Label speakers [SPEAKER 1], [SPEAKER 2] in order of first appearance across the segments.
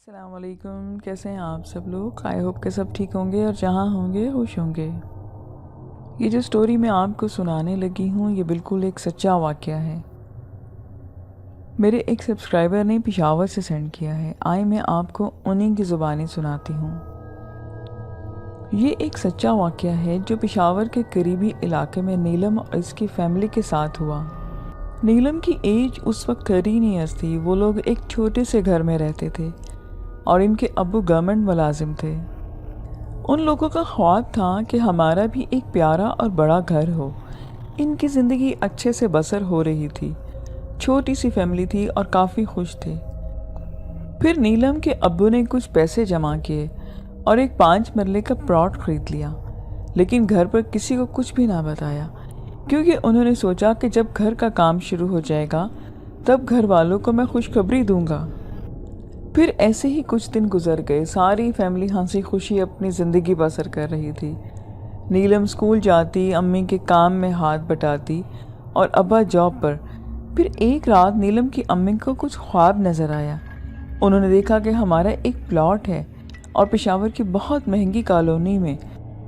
[SPEAKER 1] السلام علیکم، کیسے ہیں آپ سب لوگ؟ آئی ہوپ کہ سب ٹھیک ہوں گے اور جہاں ہوں گے خوش ہوں گے۔ یہ جو سٹوری میں آپ کو سنانے لگی ہوں یہ بالکل ایک سچا واقعہ ہے۔ میرے ایک سبسکرائبر نے پشاور سے سینڈ کیا ہے، آئے میں آپ کو انہی کی زبانی سناتی ہوں۔ یہ ایک سچا واقعہ ہے جو پشاور کے قریبی علاقے میں نیلم اور اس کی فیملی کے ساتھ ہوا۔ نیلم کی ایج اس وقت 13 ایئرز تھی۔ وہ لوگ ایک چھوٹے سے گھر میں رہتے تھے اور ان کے ابو گورنمنٹ ملازم تھے۔ ان لوگوں کا خواب تھا کہ ہمارا بھی ایک پیارا اور بڑا گھر ہو۔ ان کی زندگی اچھے سے بسر ہو رہی تھی، چھوٹی سی فیملی تھی اور کافی خوش تھے۔ پھر نیلم کے ابو نے کچھ پیسے جمع کیے اور ایک 5 مرلے کا پلاٹ خرید لیا، لیکن گھر پر کسی کو کچھ بھی نہ بتایا، کیونکہ انہوں نے سوچا کہ جب گھر کا کام شروع ہو جائے گا تب گھر والوں کو میں خوشخبری دوں گا۔ پھر ایسے ہی کچھ دن گزر گئے، ساری فیملی ہنسی خوشی اپنی زندگی بسر کر رہی تھی۔ نیلم اسکول جاتی، امی کے کام میں ہاتھ بٹاتی اور ابا جاب پر۔ پھر ایک رات نیلم کی امی کو کچھ خواب نظر آیا۔ انہوں نے دیکھا کہ ہمارا ایک پلاٹ ہے اور پشاور کی بہت مہنگی کالونی میں،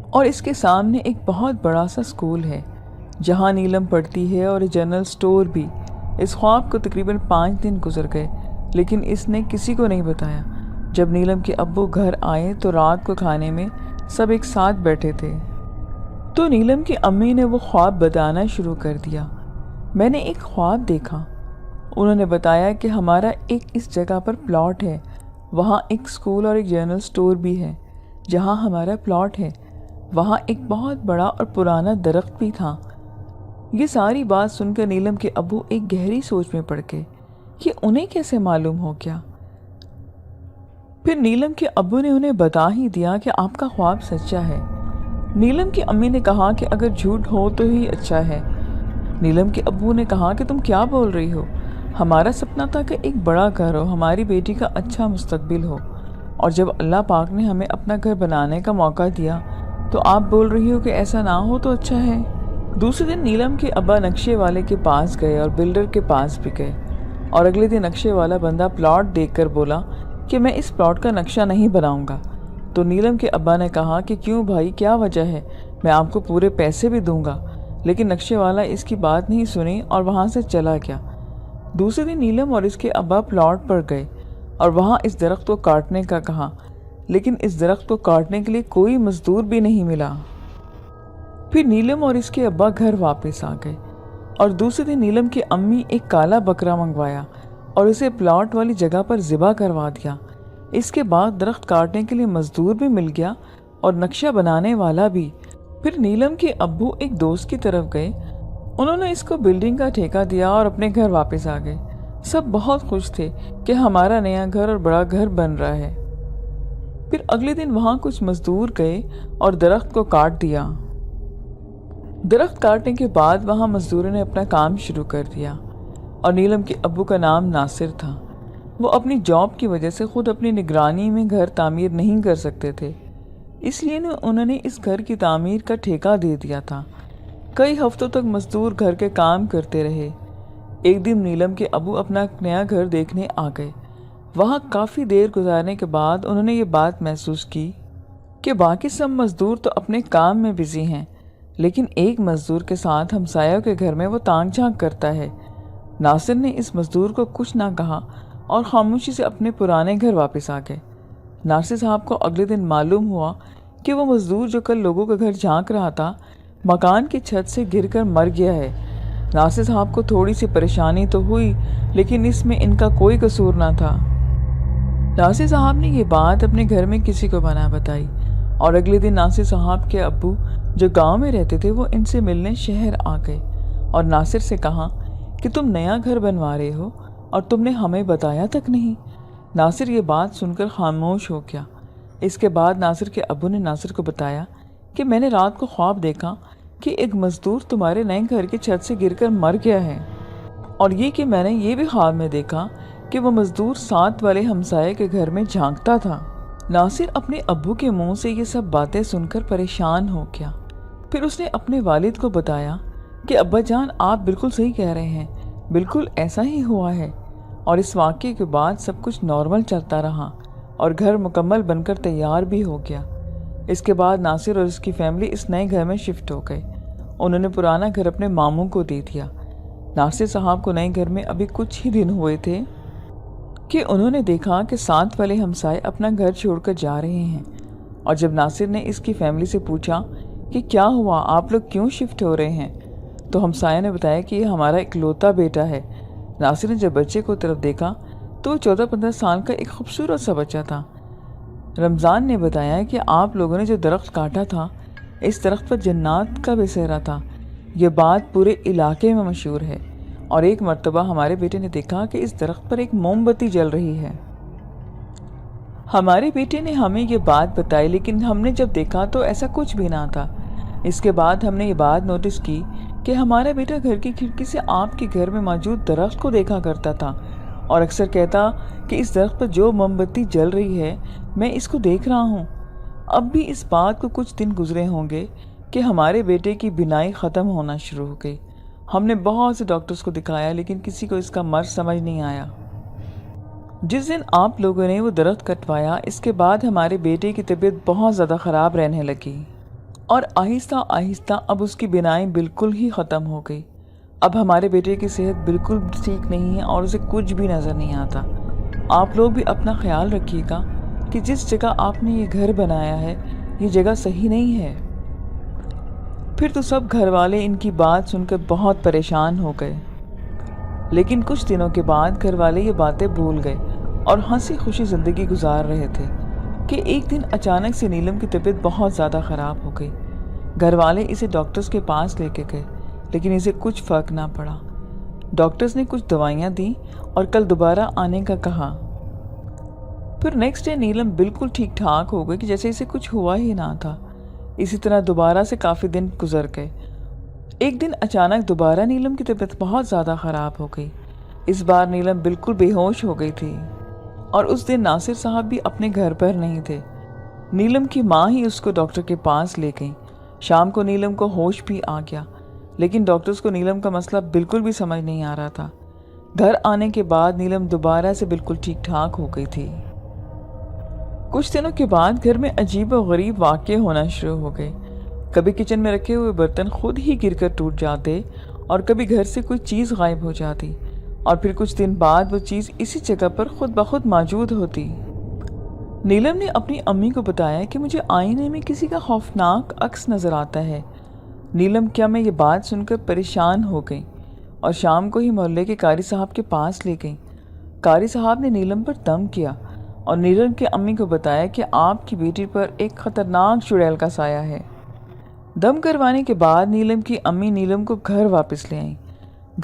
[SPEAKER 1] اور اس کے سامنے ایک بہت بڑا سا اسکول ہے جہاں نیلم پڑھتی ہے، اور جنرل اسٹور بھی۔ اس خواب کو تقریباً 5 دن گزر گئے، لیکن اس نے کسی کو نہیں بتایا۔ جب نیلم کے ابو گھر آئے تو رات کو کھانے میں سب ایک ساتھ بیٹھے تھے، تو نیلم کی امی نے وہ خواب بتانا شروع کر دیا۔ میں نے ایک خواب دیکھا۔ انہوں نے بتایا کہ ہمارا ایک اس جگہ پر پلاٹ ہے، وہاں ایک اسکول اور ایک جنرل اسٹور بھی ہے۔ جہاں ہمارا پلاٹ ہے وہاں ایک بہت بڑا اور پرانا درخت بھی تھا۔ یہ ساری بات سن کر نیلم کے ابو ایک گہری سوچ میں پڑ گئے کہ انہیں کیسے معلوم ہو گیا۔ پھر نیلم کے ابو نے انہیں بتا ہی دیا کہ آپ کا خواب سچا ہے۔ نیلم کی امی نے کہا کہ اگر جھوٹ ہو تو ہی اچھا ہے۔ نیلم کے ابو نے کہا کہ تم کیا بول رہی ہو؟ ہمارا سپنا تھا کہ ایک بڑا گھر ہو، ہماری بیٹی کا اچھا مستقبل ہو، اور جب اللہ پاک نے ہمیں اپنا گھر بنانے کا موقع دیا تو آپ بول رہی ہو کہ ایسا نہ ہو تو اچھا ہے۔ دوسرے دن نیلم کے ابا نقشے والے کے پاس گئے اور بلڈر کے پاس بھی گئے، اور اگلے دن نقشے والا بندہ پلاٹ دیکھ کر بولا کہ میں اس پلاٹ کا نقشہ نہیں بناؤں گا۔ تو نیلم کے ابا نے کہا کہ کیوں بھائی، کیا وجہ ہے؟ میں آپ کو پورے پیسے بھی دوں گا۔ لیکن نقشے والا اس کی بات نہیں سنی اور وہاں سے چلا گیا۔ دوسرے دن نیلم اور اس کے ابا پلاٹ پر گئے اور وہاں اس درخت کو کاٹنے کا کہا، لیکن اس درخت کو کاٹنے کے لیے کوئی مزدور بھی نہیں ملا۔ پھر نیلم اور اس کے ابا گھر واپس آ گئے، اور دوسرے دن نیلم کی امی ایک کالا بکرا منگوایا اور اسے پلاٹ والی جگہ پر ذبح کروا دیا۔ اس کے بعد درخت کاٹنے کے لیے مزدور بھی مل گیا اور نقشہ بنانے والا بھی۔ پھر نیلم کے ابو ایک دوست کی طرف گئے، انہوں نے اس کو بلڈنگ کا ٹھیکہ دیا اور اپنے گھر واپس آ گئے۔ سب بہت خوش تھے کہ ہمارا نیا گھر اور بڑا گھر بن رہا ہے۔ پھر اگلے دن وہاں کچھ مزدور گئے اور درخت کو کاٹ دیا۔ درخت کاٹنے کے بعد وہاں مزدوروں نے اپنا کام شروع کر دیا، اور نیلم کے ابو کا نام ناصر تھا۔ وہ اپنی جاب کی وجہ سے خود اپنی نگرانی میں گھر تعمیر نہیں کر سکتے تھے، اس لیے انہوں نے اس گھر کی تعمیر کا ٹھیکہ دے دیا تھا۔ کئی ہفتوں تک مزدور گھر کے کام کرتے رہے۔ ایک دن نیلم کے ابو اپنا نیا گھر دیکھنے آ گئے۔ وہاں کافی دیر گزارنے کے بعد انہوں نے یہ بات محسوس کی کہ باقی سب مزدور تو اپنے کام میں بزی ہیں، لیکن ایک مزدور کے ساتھ ہمسایوں کے گھر میں وہ تانگ جھانک کرتا ہے۔ ناصر نے اس مزدور کو کچھ نہ کہا اور خاموشی سے اپنے پرانے گھر واپس آ گئے۔ ناصر صاحب کو اگلے دن معلوم ہوا کہ وہ مزدور جو کل لوگوں کا گھر جھانک رہا تھا مکان کی چھت سے گر کر مر گیا ہے۔ ناصر صاحب کو تھوڑی سی پریشانی تو ہوئی، لیکن اس میں ان کا کوئی قصور نہ تھا۔ ناصر صاحب نے یہ بات اپنے گھر میں کسی کو نہ بتائی، اور اگلے دن ناصر صاحب کے ابو جو گاؤں میں رہتے تھے وہ ان سے ملنے شہر آ گئے اور ناصر سے کہا کہ تم نیا گھر بنوا رہے ہو اور تم نے ہمیں بتایا تک نہیں۔ ناصر یہ بات سن کر خاموش ہو گیا۔ اس کے بعد ناصر کے ابو نے ناصر کو بتایا کہ میں نے رات کو خواب دیکھا کہ ایک مزدور تمہارے نئے گھر کی چھت سے گر کر مر گیا ہے، اور یہ کہ میں نے یہ بھی خواب میں دیکھا کہ وہ مزدور ساتھ والے ہمسائے کے گھر میں جھانکتا تھا۔ ناصر اپنے ابو کے منہ سے یہ سب باتیں سن کر پریشان ہو گیا۔ پھر اس نے اپنے والد کو بتایا کہ ابا جان، آپ بالکل صحیح کہہ رہے ہیں، بالکل ایسا ہی ہوا ہے۔ اور اس واقعے کے بعد سب کچھ نارمل چلتا رہا، اور گھر مکمل بن کر تیار بھی ہو گیا۔ اس کے بعد ناصر اور اس کی فیملی اس نئے گھر میں شفٹ ہو گئے۔ انہوں نے پرانا گھر اپنے ماموں کو دے دیا۔ ناصر صاحب کو نئے گھر میں ابھی کچھ ہی دن ہوئے تھے کہ انہوں نے دیکھا کہ ساتھ والے ہمسائے اپنا گھر چھوڑ کر جا رہے ہیں، اور جب ناصر نے اس کی فیملی سے پوچھا کہ کیا ہوا، آپ لوگ کیوں شفٹ ہو رہے ہیں، تو ہمسایہ نے بتایا کہ یہ ہمارا اکلوتا بیٹا ہے۔ ناصر نے جب بچے کو طرف دیکھا تو وہ 14-15 سال کا ایک خوبصورت سا بچہ تھا۔ رمضان نے بتایا کہ آپ لوگوں نے جو درخت کاٹا تھا، اس درخت پر جنات کا بسیرا تھا۔ یہ بات پورے علاقے میں مشہور ہے، اور ایک مرتبہ ہمارے بیٹے نے دیکھا کہ اس درخت پر ایک موم بتی جل رہی ہے۔ ہمارے بیٹے نے ہمیں یہ بات بتائی، لیکن ہم نے جب دیکھا تو ایسا کچھ بھی نہ تھا۔ اس کے بعد ہم نے یہ بات نوٹس کی کہ ہمارا بیٹا گھر کی کھڑکی سے آپ کے گھر میں موجود درخت کو دیکھا کرتا تھا، اور اکثر کہتا کہ اس درخت پر جو موم بتی جل رہی ہے میں اس کو دیکھ رہا ہوں۔ اب بھی اس بات کو کچھ دن گزرے ہوں گے کہ ہمارے بیٹے کی بینائی ختم ہونا شروع ہو گئی۔ ہم نے بہت سے ڈاکٹرز کو دکھایا، لیکن کسی کو اس کا مرض سمجھ نہیں آیا۔ جس دن آپ لوگوں نے وہ درخت کٹوایا، اس کے بعد ہمارے بیٹے کی طبیعت بہت زیادہ خراب رہنے لگی، اور آہستہ آہستہ اب اس کی بینائی بالکل ہی ختم ہو گئی۔ اب ہمارے بیٹے کی صحت بالکل ٹھیک نہیں ہے اور اسے کچھ بھی نظر نہیں آتا۔ آپ لوگ بھی اپنا خیال رکھیے گا کہ جس جگہ آپ نے یہ گھر بنایا ہے یہ جگہ صحیح نہیں ہے۔ پھر تو سب گھر والے ان کی بات سن کر بہت پریشان ہو گئے، لیکن کچھ دنوں کے بعد گھر والے یہ باتیں بھول گئے اور ہنسی خوشی زندگی گزار رہے تھے کہ ایک دن اچانک سے نیلم کی طبیعت بہت زیادہ خراب ہو گئی۔ گھر والے اسے ڈاکٹرز کے پاس لے کے گئے، لیکن اسے کچھ فرق نہ پڑا۔ ڈاکٹرز نے کچھ دوائیاں دیں اور کل دوبارہ آنے کا کہا۔ پھر نیکسٹ ڈے نیلم بالکل ٹھیک ٹھاک ہو گئی کہ جیسے اسے کچھ ہوا ہی نہ تھا۔ اسی طرح دوبارہ سے کافی دن گزر گئے۔ ایک دن اچانک دوبارہ نیلم کی طبیعت بہت زیادہ خراب ہو گئی۔ اس بار نیلم بالکل بے ہوش ہو گئی تھی، اور اس دن ناصر صاحب بھی اپنے گھر پر نہیں تھے۔ نیلم کی ماں ہی اس کو ڈاکٹر کے پاس لے گئی۔ شام کو نیلم کو ہوش بھی آ گیا، لیکن ڈاکٹرز کو نیلم کا مسئلہ بالکل بھی سمجھ نہیں آ رہا تھا۔ گھر آنے کے بعد نیلم دوبارہ سے بالکل ٹھیک ٹھاک ہو گئی تھی۔ کچھ دنوں کے بعد گھر میں عجیب و غریب واقعے ہونا شروع ہو گئے۔ کبھی کچن میں رکھے ہوئے برتن خود ہی گر کر ٹوٹ جاتے، اور کبھی گھر سے کوئی چیز غائب ہو جاتی، اور پھر کچھ دن بعد وہ چیز اسی جگہ پر خود بخود موجود ہوتی۔ نیلم نے اپنی امی کو بتایا کہ مجھے آئینے میں کسی کا خوفناک عکس نظر آتا ہے۔ نیلم کیا میں یہ بات سن کر پریشان ہو گئی، اور شام کو ہی محلے کے قاری صاحب کے پاس لے گئی۔ قاری صاحب نے نیلم پر دم کیا اور نیلم کی امی کو بتایا کہ آپ کی بیٹی پر ایک خطرناک چڑیل کا سایہ ہے۔ دم کروانے کے بعد نیلم کی امی نیلم کو گھر واپس لے آئیں۔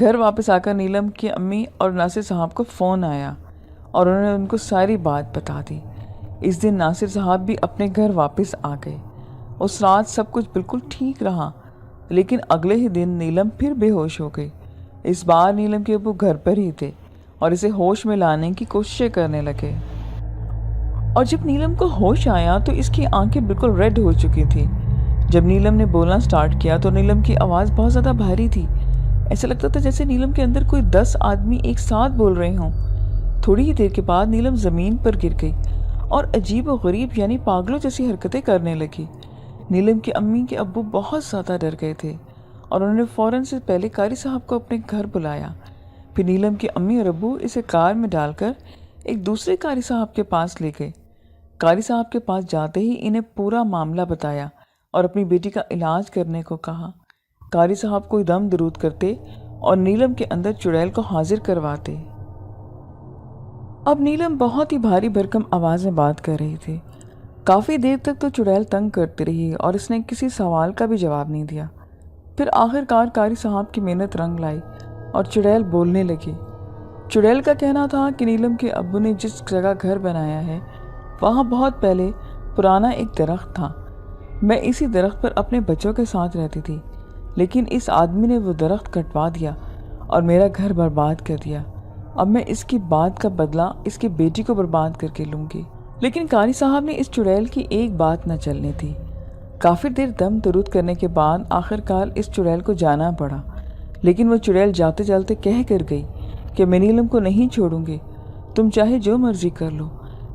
[SPEAKER 1] گھر واپس آ کر نیلم کی امی اور ناصر صاحب کو فون آیا، اور انہوں نے ان کو ساری بات بتا دی۔ اس دن ناصر صاحب بھی اپنے گھر واپس آ گئے۔ اس رات سب کچھ بالکل ٹھیک رہا، لیکن اگلے ہی دن نیلم پھر بے ہوش ہو گئی۔ اس بار نیلم کے ابو گھر پر ہی تھے اور اسے ہوش میں لانے کی کوششیں کرنے لگے، اور جب نیلم کو ہوش آیا تو اس کی آنکھیں بالکل ریڈ ہو چکی تھی۔ جب نیلم نے بولنا سٹارٹ کیا تو نیلم کی آواز بہت زیادہ بھاری تھی۔ ایسا لگتا تھا جیسے نیلم کے اندر کوئی 10 آدمی ایک ساتھ بول رہے ہوں۔ تھوڑی ہی دیر کے بعد نیلم زمین پر گر گئی اور عجیب و غریب یعنی پاگلوں جیسی حرکتیں کرنے لگی۔ نیلم کی امی کے ابو بہت زیادہ ڈر گئے تھے، اور انہوں نے فوراً سے پہلے قاری صاحب کو اپنے گھر بلایا۔ پھر نیلم کی امی اور ابو اسے کار میں ڈال کر ایک دوسرے قاری صاحب کے پاس لے گئے۔ قاری صاحب کے پاس جاتے ہی انہیں پورا معاملہ بتایا اور اپنی بیٹی کا علاج کرنے کو کہا۔ قاری صاحب کوئی دم درود کرتے اور نیلم کے اندر چڑیل کو حاضر کرواتے۔ اب نیلم بہت ہی بھاری بھرکم آواز میں بات کر رہی تھی۔ کافی دیر تک تو چڑیل تنگ کرتی رہی اور اس نے کسی سوال کا بھی جواب نہیں دیا۔ پھر آخر کار قاری صاحب کی محنت رنگ لائی اور چڑیل بولنے لگی۔ چڑیل کا کہنا تھا کہ نیلم کے ابو نے جس جگہ گھر بنایا ہے وہاں بہت پہلے پرانا ایک درخت تھا۔ میں اسی درخت پر اپنے بچوں کے ساتھ رہتی تھی، لیکن اس آدمی نے وہ درخت کٹوا دیا اور میرا گھر برباد کر دیا۔ اب میں اس کی بات کا بدلہ اس کی بیٹی کو برباد کر کے لوں گی۔ لیکن قاری صاحب نے اس چڑیل کی ایک بات نہ چلنی تھی۔ کافی دیر دم درود کرنے کے بعد آخر کار اس چڑیل کو جانا پڑا، لیکن وہ چڑیل جاتے جاتے کہہ کر گئی کہ میں نیلم کو نہیں چھوڑوں گی، تم چاہے جو مرضی کر لو،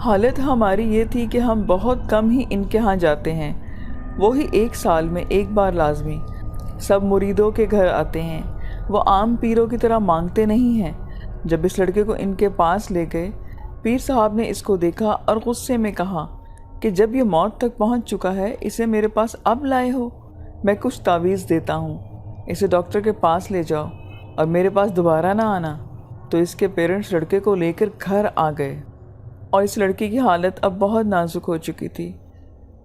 [SPEAKER 1] حالت ہماری یہ تھی کہ ہم بہت کم ہی ان کے ہاں جاتے ہیں، وہی 1 سال میں 1 بار لازمی۔ سب مریدوں کے گھر آتے ہیں، وہ عام پیروں کی طرح مانگتے نہیں ہیں۔ جب اس لڑکے کو ان کے پاس لے گئے، پیر صاحب نے اس کو دیکھا اور غصے میں کہا کہ جب یہ موت تک پہنچ چکا ہے، اسے میرے پاس اب لائے ہو؟ میں کچھ تعویذ دیتا ہوں، اسے ڈاکٹر کے پاس لے جاؤ اور میرے پاس دوبارہ نہ آنا۔ تو اس کے پیرنٹس لڑکے کو لے کر گھر آ گئے اور اس لڑکی کی حالت اب بہت نازک ہو چکی تھی۔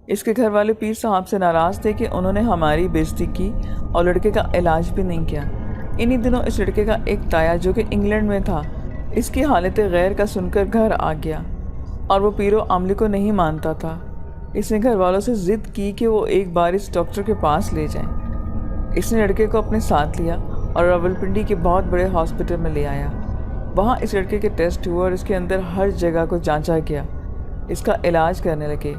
[SPEAKER 1] اس کے گھر والے پیر صاحب سے ناراض تھے کہ انہوں نے ہماری بے عزتی کی اور لڑکے کا علاج بھی نہیں کیا۔ انہی دنوں اس لڑکے کا ایک تایا جو کہ انگلینڈ میں تھا، اس کی حالت غیر کا سن کر گھر آ گیا اور وہ پیر و عاملی کو نہیں مانتا تھا۔ اس نے گھر والوں سے ضد کی کہ وہ ایک بار اس ڈاکٹر کے پاس لے جائیں۔ اس نے لڑکے کو اپنے ساتھ لیا اور راولپنڈی کے بہت بڑے ہاسپٹل میں لے آیا۔ وہاں اس لڑکے کے ٹیسٹ ہوئے اور اس کے اندر ہر جگہ کو جانچا گیا، اس کا علاج کرنے لگے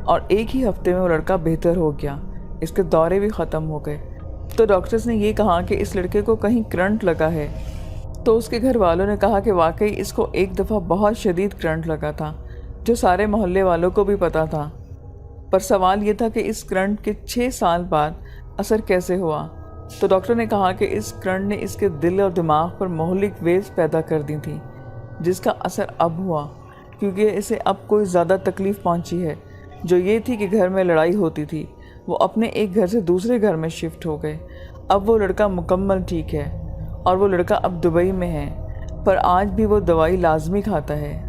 [SPEAKER 1] اور 1 ہی ہفتے میں وہ لڑکا بہتر ہو گیا، اس کے دورے بھی ختم ہو گئے۔ تو ڈاکٹرز نے یہ کہا کہ اس لڑکے کو کہیں کرنٹ لگا ہے۔ تو اس کے گھر والوں نے کہا کہ واقعی اس کو ایک دفعہ بہت شدید کرنٹ لگا تھا، جو سارے محلے والوں کو بھی پتا تھا۔ پر سوال یہ تھا کہ اس کرنٹ کے 6 سال بعد اثر کیسے ہوا؟ تو ڈاکٹر نے کہا کہ اس کرنٹ نے اس کے دل اور دماغ پر مہلک ویوز پیدا کر دی تھی، جس کا اثر اب ہوا، کیونکہ اسے اب کوئی زیادہ تکلیف پہنچی ہے، جو یہ تھی کہ گھر میں لڑائی ہوتی تھی۔ وہ اپنے ایک گھر سے دوسرے گھر میں شفٹ ہو گئے۔ اب وہ لڑکا مکمل ٹھیک ہے اور وہ لڑکا اب دبئی میں ہے، پر آج بھی وہ دوائی لازمی کھاتا ہے۔